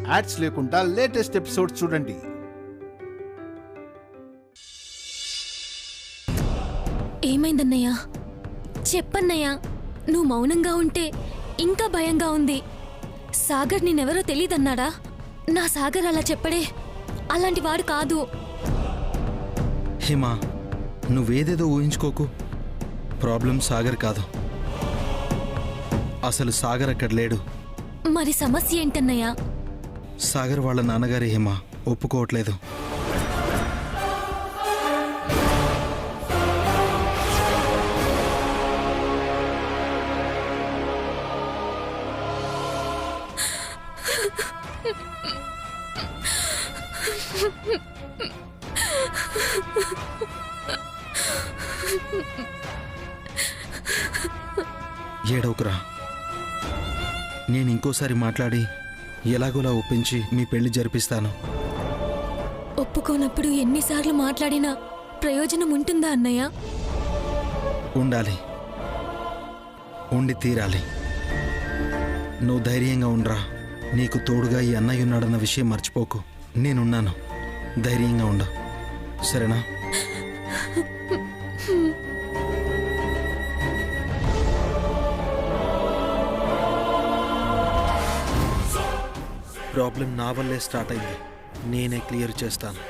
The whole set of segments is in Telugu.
యాడ్స్ లేకుండా లేటెస్ట్ ఎపిసోడ్ చూడండి. ఏమైందన్నయ్యా? చెప్పన్నయ్యా. నువ్వు మౌనంగా ఉంటే ఇంకా భయంగా ఉంది. సాగర్ నేనెవరో తెలీదన్నాడా? నా సాగర్ అలా చెప్పడే. అలాంటి వాడు కాదు. హిమా, నువ్వేదేదో ఊహించుకోకు. ప్రాబ్లం సాగర్ కాదు. అసలు సాగర్ అక్కడ లేడు. మరి సమస్య ఏంటన్నయ్యా? సాగర్ వాళ్ళ నాన్నగారి హిమా ఒప్పుకోవట్లేదు. ఏడవకురా. నేను ఇంకోసారి మాట్లాడి ఎలాగోలా ఒప్పించి మీ పెళ్లి జరిపిస్తాను. ఒప్పుకోనప్పుడు ఎన్నిసార్లు మాట్లాడినా ప్రయోజనం ఉంటుందా అన్నయ్య? ఉండాలి, ఉండి తీరాలి. నువ్వు ధైర్యంగా ఉండరా. నీకు తోడుగా ఈ అన్నయ్య ఉన్నాడన్న విషయం మర్చిపోకు. నేనున్నాను, ధైర్యంగా ఉండు, సరేనా? ప్రాబ్లం నా వల్లే స్టార్ట్ అయింది. నేనే క్లియర్ చేస్తాను.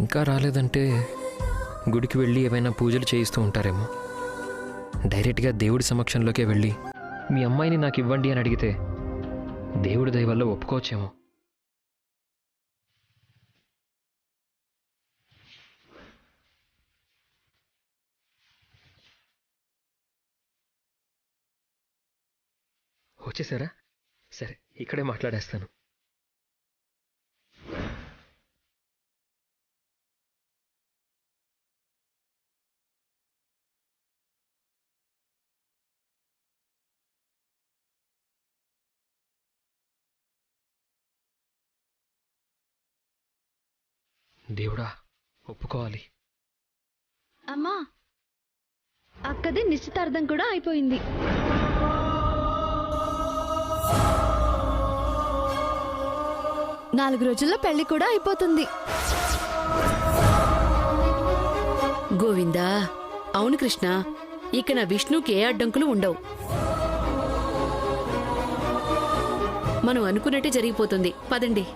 ఇంకా రాలేదంటే గుడికి వెళ్ళి ఏమైనా పూజలు చేయిస్తూ ఉంటారేమో. డైరెక్ట్గా దేవుడి సమక్షంలోకే వెళ్ళి మీ అమ్మాయిని నాకు ఇవ్వండి అని అడిగితే దేవుడి దయ వల్ల ఒప్పుకోవచ్చేమో. వచ్చేసారా? సరే, ఇక్కడే మాట్లాడేస్తాను. దేవుడా, ఒప్పుకోవాలి. అమ్మా, అక్కది నిశ్చితార్థం కూడా అయిపోయింది. నాలుగు రోజుల్లో పెళ్లి కూడా అయిపోతుంది. గోవిందా, అవును కృష్ణ, ఇక నా విష్ణుకి ఏ అడ్డంకులు ఉండవు. మనం అనుకున్నట్టే జరిగిపోతుంది. పదండి.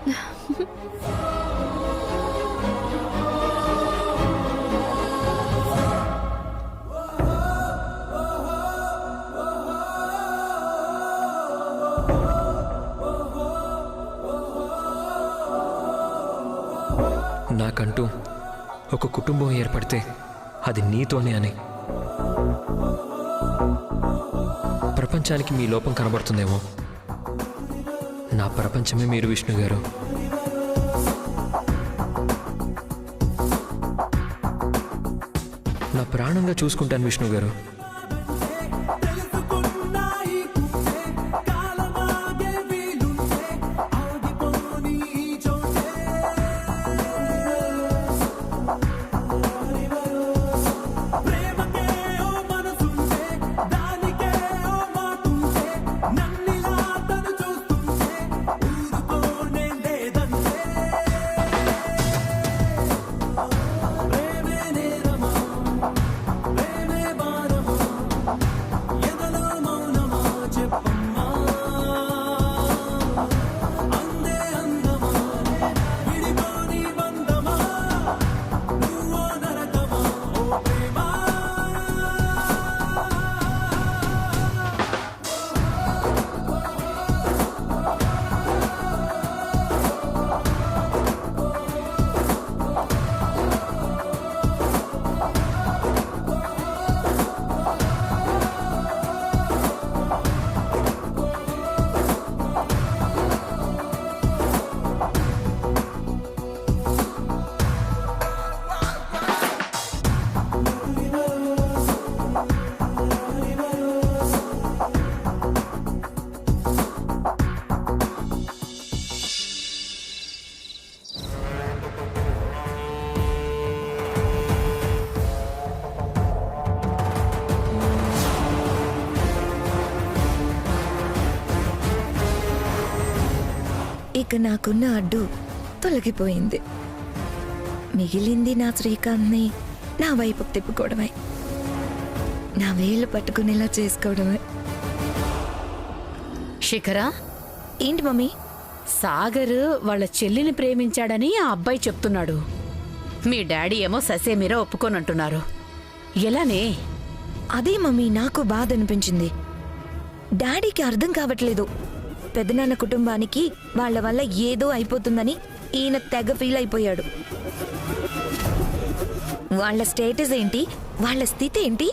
నాకంటూ ఒక కుటుంబం ఏర్పడితే అది నీతోనే అని. ప్రపంచానికి మీ లోపం కనబడుతుందేమో. నా ప్రపంచమే మీరు విష్ణు గారు. నా ప్రాణంగా చూసుకుంటాను విష్ణు గారు. ఇక నాకున్న అడ్డు తొలగిపోయింది. మిగిలింది నా శ్రీకాంత్ని నా వైపుకు తిప్పుకోవడమే, నా వేలు పట్టుకునేలా చేసుకోవడమే. శిఖరా, ఏంటి మమ్మీ? సాగర్ వాళ్ళ చెల్లిని ప్రేమించాడని ఆ అబ్బాయి చెప్తున్నాడు. మీ డాడీ ఏమో ససేమిరా ఒప్పుకోనంటున్నారు. ఎలానే? అదే మమ్మీ నాకు బాధ అనిపించింది. డాడీకి అర్థం కావట్లేదు. పెదనాన్న కుటుంబానికి వాళ్ళ వల్ల ఏదో అయిపోతుందని ఈయన తెగ ఫీల్ అయిపోయాడు. వాళ్ళ స్టేటస్ ఏంటి, వాళ్ళ స్థితి ఏంటి,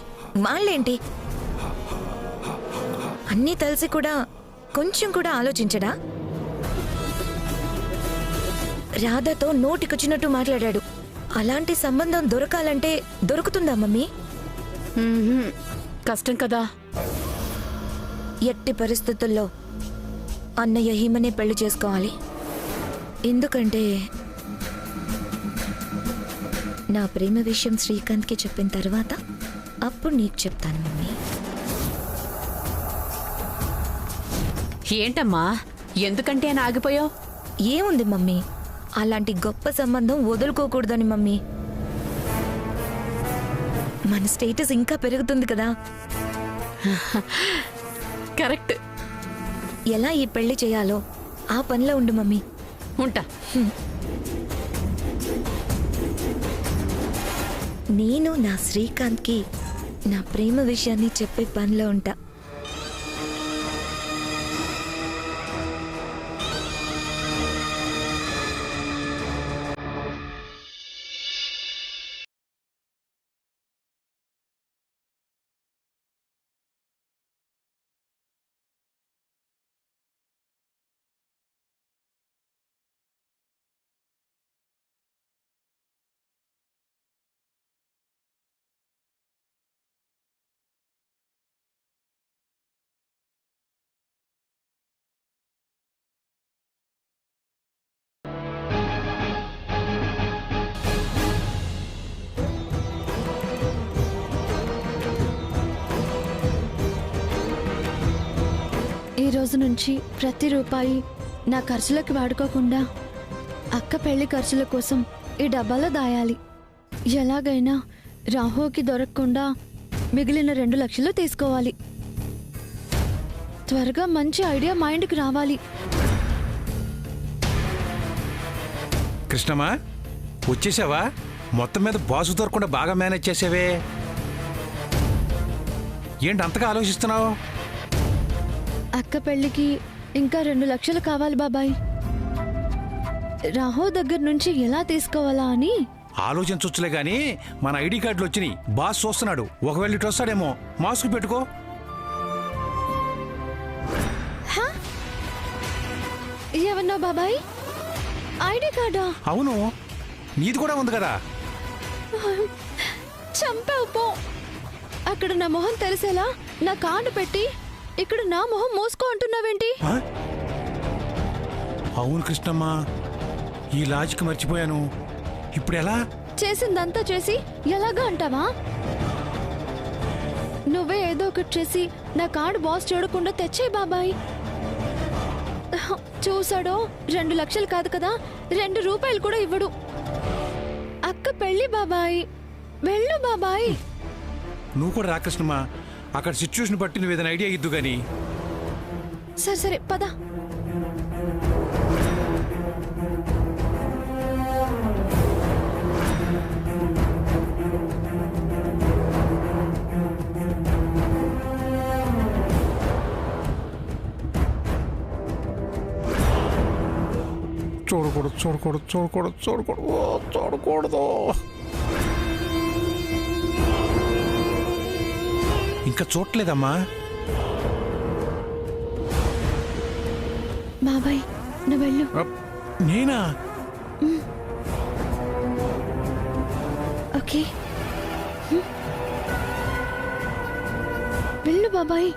వాళ్ళేంటి అన్నీ తెలిసి కూడా కొంచెం కూడా ఆలోచించడా? రాధాతో నోటికొచ్చినట్టు మాట్లాడాడు. అలాంటి సంబంధం దొరకాలంటే దొరుకుతుందా మమ్మీ? కష్టం కదా. ఎట్టి పరిస్థితుల్లో అన్నయ్య హీమనే పెళ్లి చేసుకోవాలి. ఎందుకంటే నా ప్రేమ విషయం శ్రీకాంత్కి చెప్పిన తర్వాత అప్పుడు నీకు చెప్తాను మమ్మీ. ఏంటమ్మా, ఎందుకంటే అని ఆగిపోయావు? ఏముంది మమ్మీ, అలాంటి గొప్ప సంబంధం వదులుకోకూడదని మమ్మీ. మన స్టేటస్ ఇంకా పెరుగుతుంది కదా. కరెక్ట్. ఎలా ఈ పెళ్లి చేయాలో ఆ పనిలో ఉండు మమ్మీ. ఉంటా. నేను నా శ్రీకాంత్కి నా ప్రేమ విషయాన్ని చెప్పే పనిలో ఉంటా. ఈ రోజు నుంచి ప్రతి రూపాయి నా ఖర్చులకు వాడుకోకుండా అక్క పెళ్లి ఖర్చుల కోసం ఈ డబ్బాలో దాయాలి. ఎలాగైనా రాహుకి దొరకకుండా మిగిలిన 2 లక్షలు తీసుకోవాలి. త్వరగా మంచి ఐడియా మైండ్కి రావాలి. కృష్ణమ్మా, వచ్చేసావా? మొత్తం మీద బాసు దొరకకుండా బాగా మేనేజ్ చేసావే. ఏంటి అంతగా ఆలోచిస్తున్నావు? అక్క పెళ్లికి ఇంకా 2 లక్షలు కావాలి బాబాయ్. రాహు దగ్గర నుంచి ఎలా తీసుకోవాలా అని ఆలోచించొచ్చులే గాని మన ఐడి కార్డులు వచ్చినాయి. బాస్ చూస్తున్నాడు. ఒకవేళ ఇటు వస్తాడేమో. మాస్క్ పెట్టుకో. ఏమన్నా బాబాయ్? ఐడి కార్డా? అవును, నీది కూడా ఉంది కదా. చంపావు పో. అక్కడ నా మొహం తెలిసేలా నా కార్డు పెట్టి ఇక్కడ నా మొహం మోసుకో అంటున్నావేంటి? ఆ? అవును కృష్ణమ్మా, ఈ లాజిక్ మర్చిపోయాను. ఇప్పుడు ఎలా? చేసిందంతా చేసి ఎలాగా అంటావా? నువ్వే ఏదో ఒకటి చేసి నా కార్డు బాస్ చూడకుండా తెచ్చే బాబాయ్. చూసాడో 2 లక్షలు కాదు కదా, 2 రూపాయలు కూడా ఇవ్వడు. అక్క పెళ్ళి బాబాయ్, వెళ్ళు బాబాయ్. నువ్వు కూడా రా కృష్ణమ్మా. అక్కడ సిచ్యువేషన్ బట్టి నువ్వు ఏదైనా ఐడియా ఇద్దు గాని. సరే సరే పద. చూడకూడదు చూడకూడదు చూడకూడదు చూడకూడదు చూడకూడదు. ఇంకా చూడలేదమ్మా. బాబాయ్ నువ్వు వెళ్ళు. నేనా? ఓకే వెళ్ళు బాబాయ్.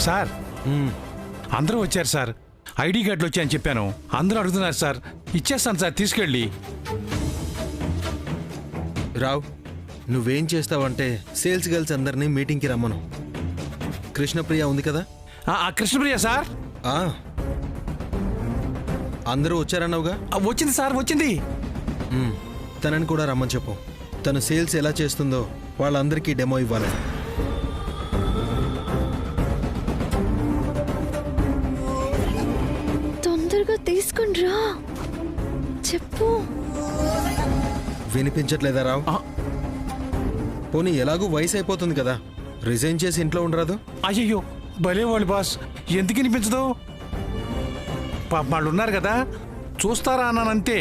సార్ అందరూ వచ్చారు సార్. ఐడి కార్డులు వచ్చాయని చెప్పాను. అందరూ అడుగుతున్నారు సార్. ఇచ్చేస్తాను సార్ తీసుకెళ్ళి. రావు, నువ్వేం చేస్తావంటే సేల్స్ గర్ల్స్ అందరినీ మీటింగ్కి రమ్మను. కృష్ణప్రియ ఉంది కదా? ఆ కృష్ణప్రియ సార్ ఆ, అందరూ వచ్చారన్నావుగా? వచ్చింది సార్, వచ్చింది. తనని కూడా రమ్మని చెప్పు. తను సేల్స్ ఎలా చేస్తుందో వాళ్ళందరికీ డెమో ఇవ్వాలి. తొందరగా తీసుకుని రా, చెప్పు. వినిపించట్లేదా రావు? పోనీ ఎలాగూ వయసు అయిపోతుంది కదా, రిజైన్ చేసి ఇంట్లో ఉండరాదు? అయ్యయ్యో భలే వాళ్ళు బాస్, ఎందుకు వినిపించదు? పాప వాళ్ళు ఉన్నారు కదా, చూస్తారా అన్నానంతే.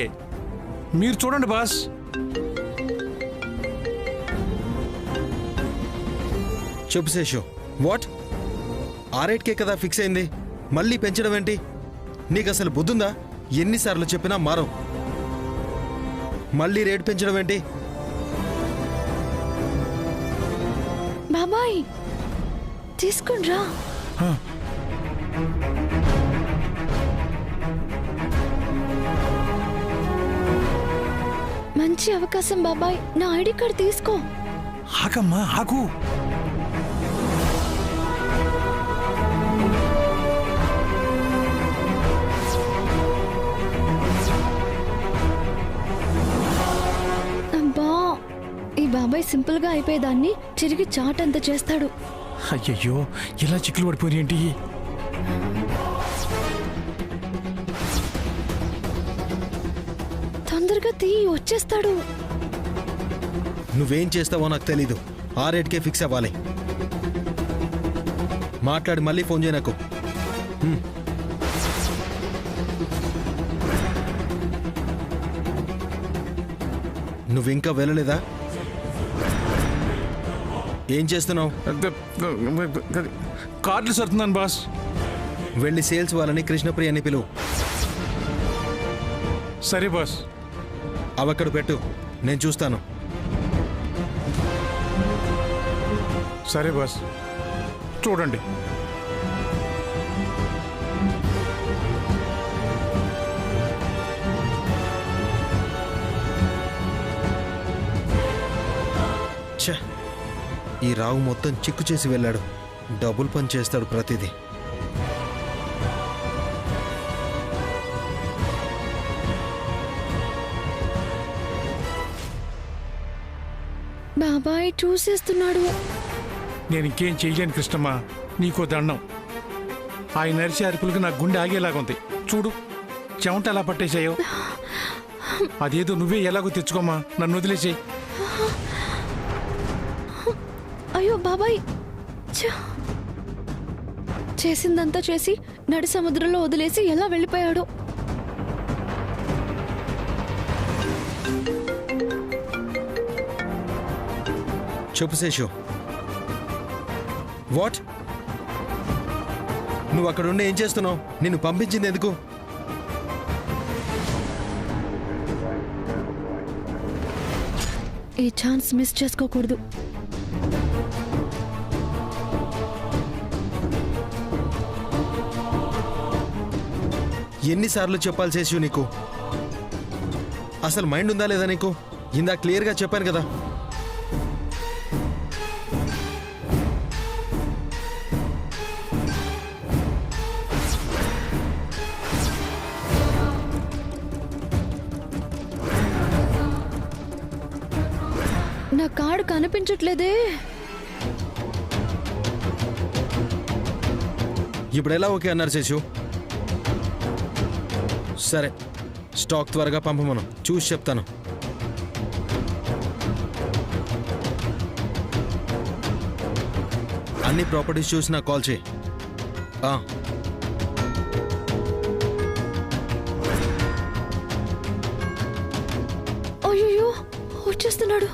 మీరు చూడండి బాస్. చెప్పు శేషు. వాట్? ఆ రేట్కే కదా ఫిక్స్ అయింది, మళ్ళీ పెంచడం ఏంటి? నీకు అసలు బుద్ధుందా? ఎన్నిసార్లు చెప్పినా మారం. మళ్ళీ రేట్ పెంచడం ఏంటి? బాబాయ్ తీసుకుని రా. మంచి అవకాశం బాబాయ్, నా ఐడి కార్డ్ తీసుకో. ఆకమ్మా ఆకు. అబ్బా, ఈ బాబాయ్ సింపుల్ గా అయిపోయేదాన్ని తిరిగి చాట్ అంత చేస్తాడు. అయ్యయ్యో ఇలా చిక్కులు పడిపోయి ఏంటి? తొందరగా వచ్చేస్తాడు. నువ్వేం చేస్తావో నాకు తెలీదు. ఆ రేట్కే ఫిక్స్ అవ్వాలి. మాట్లాడి మళ్ళీ ఫోన్ చేయ నాకు. నువ్వింకా వెళ్ళలేదా? ఏం చేస్తున్నావు? కార్డులు సర్తున్నాను బాస్. వెళ్ళి సేల్స్ వాళ్ళని కృష్ణప్రియని పిలువు. సరే బాస్. అవక్కడ పెట్టు, నేను చూస్తాను. సరే బాస్, చూడండి. ఛ, ఈ రావు మొత్తం చిక్కు చేసి వెళ్ళాడు. డబుల్ పని చేస్తాడు ప్రతిదీ. బాబాయ్ చూసేస్తున్నాడు. నేను ఇంకేం చేయలేను కృష్ణమ్మ, నీకో దండం. ఆయన నరిచే అరుపులకు నా గుండె ఆగేలాగుంది. చూడు చెమట ఎలా పట్టేశాయో. అదేదో నువ్వే ఎలాగో తెచ్చుకోమా, నన్ను వదిలేసేయి. అయ్యో బాబాయ్, చేసిందంతా చేసి నడి సముద్రంలో వదిలేసి ఎలా వెళ్ళిపోయాడు. చెప్పు శేషు. వాట్? నువ్వు అక్కడుండి ఏం చేస్తున్నావు? నిన్ను పంపించింది ఎందుకు? ఈ ఛాన్స్ మిస్ చేసుకోకూడదు. ఎన్నిసార్లు చెప్పాలి శేషు నీకు? అసలు మైండ్ ఉందా లేదా నీకు? ఇందా క్లియర్గా చెప్పాను కదా. నా కార్డు కనిపించట్లేదే. ఇప్పుడు ఎలా ఓకే అన్నారు శేషు? సరే, స్టాక్ త్వరగా పంపమను, చూసి చెప్తాను. అన్ని ప్రాపర్టీస్ చూసి నాకు కాల్ చేయి. అయ్యో వచ్చేస్తున్నాడు.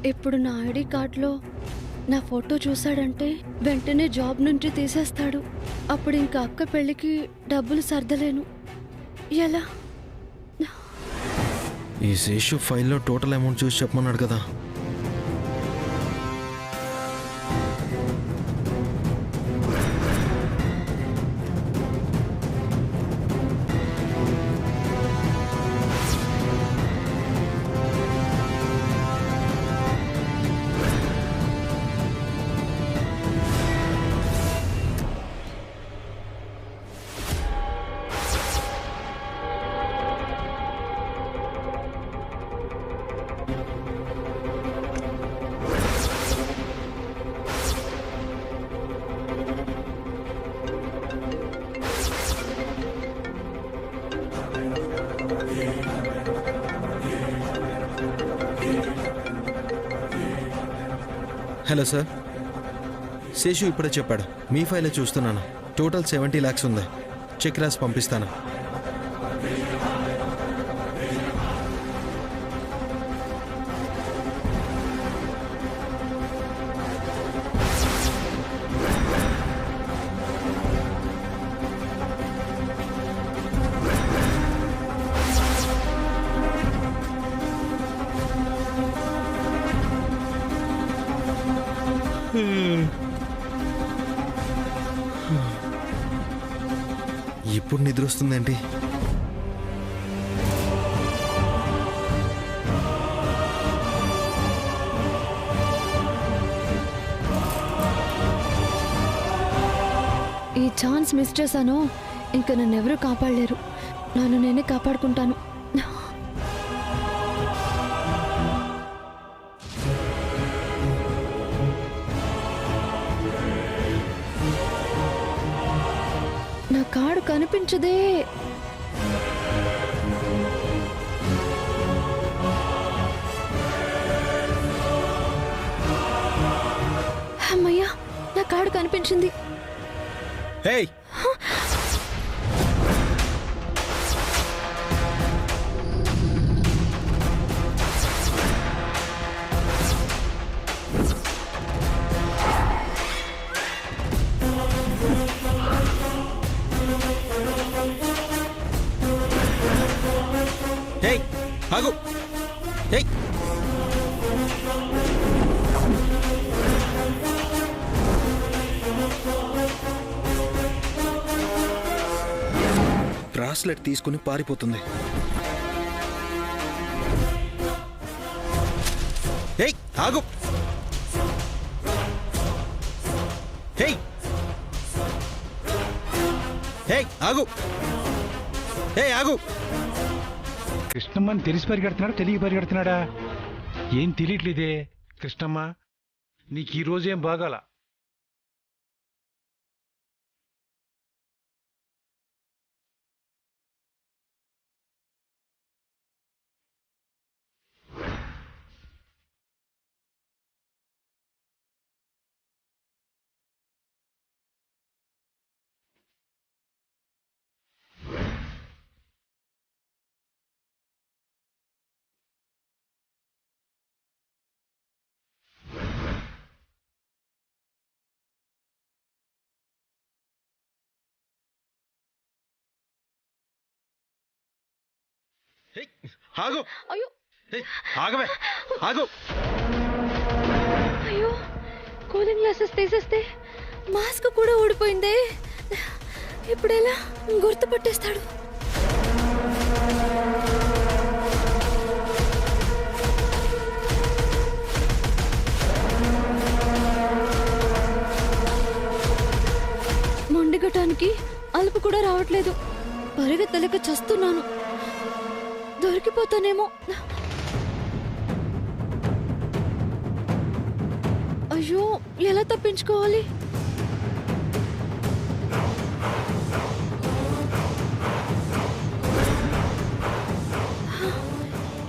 ఇప్పుడు నా ఐడి కార్డులో నా ఫోటో చూశాడంటే వెంటనే జాబ్ నుంచి తీసేస్తాడు. అప్పుడు ఇంకా అక్క పెళ్ళికి డబ్బులు సర్దలేను. ఎలా? ఈ శేషు ఫైల్లో టోటల్ అమౌంట్ చూసి చెప్పమన్నాడు కదా. హలో సార్, శేషు ఇప్పుడే చెప్పాడు. మీ ఫైలే చూస్తున్నాను. టోటల్ 70 lakhs ఉంది. చెక్ రాసి పంపిస్తాను. ఇప్పుడు నిద్ర వస్తుందేంటి? ఈ ఛాన్స్ మిస్ చేశాను. ఇంకా నన్ను ఎవరూ కాపాడలేరు. నన్ను నేనే కాపాడుకుంటాను. నా కార్డు కనిపించదే. అమ్మయ్యా, నా కార్డు కనిపించింది. హే, హే, ఆగు. హే, బ్రాస్లెట్ తీసుకుని పారిపోతుంది. హే, ఆగు. హే, హే, ఆగు. హే, ఆగు. కృష్ణమ్మని తెలిసి పరిగెడుతున్నాడా, తెలియ పరిగెడుతున్నాడా? ఏం తెలియట్లేదే. కృష్ణమ్మ, నీకు ఈ రోజేం బాగాల. హే, ఆగు. అయ్యో, హే, ఆగవే, ఆగు. అయ్యో, కూలింగ్ గ్లాసెస్ తీసేస్తే మాస్క్ కూడా ఊడిపోయిందే. ఇప్పుడు ఎలా గుర్తుపట్టేస్తాడు? మొండిగటానికి అలుపు కూడా రావట్లేదు. పరిగెత్తలేక చస్తున్నాను. దొరికిపోతానేమో. అయ్యో, ఎలా తప్పించుకోవాలి?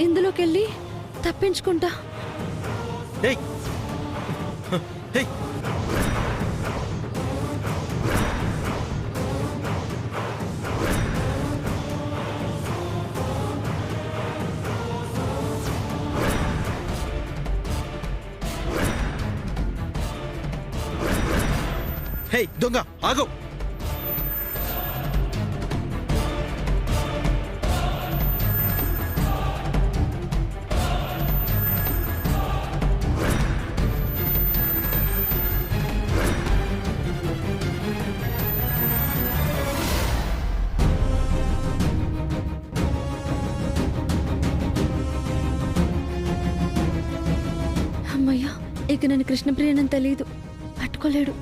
ఇందులోకెళ్ళి తప్పించుకుంటా. హే, హే, హే, దొంగ, ఆగు. వాడికి నేను కృష్ణప్రియనని తెలియదు, పట్టుకోలేడు.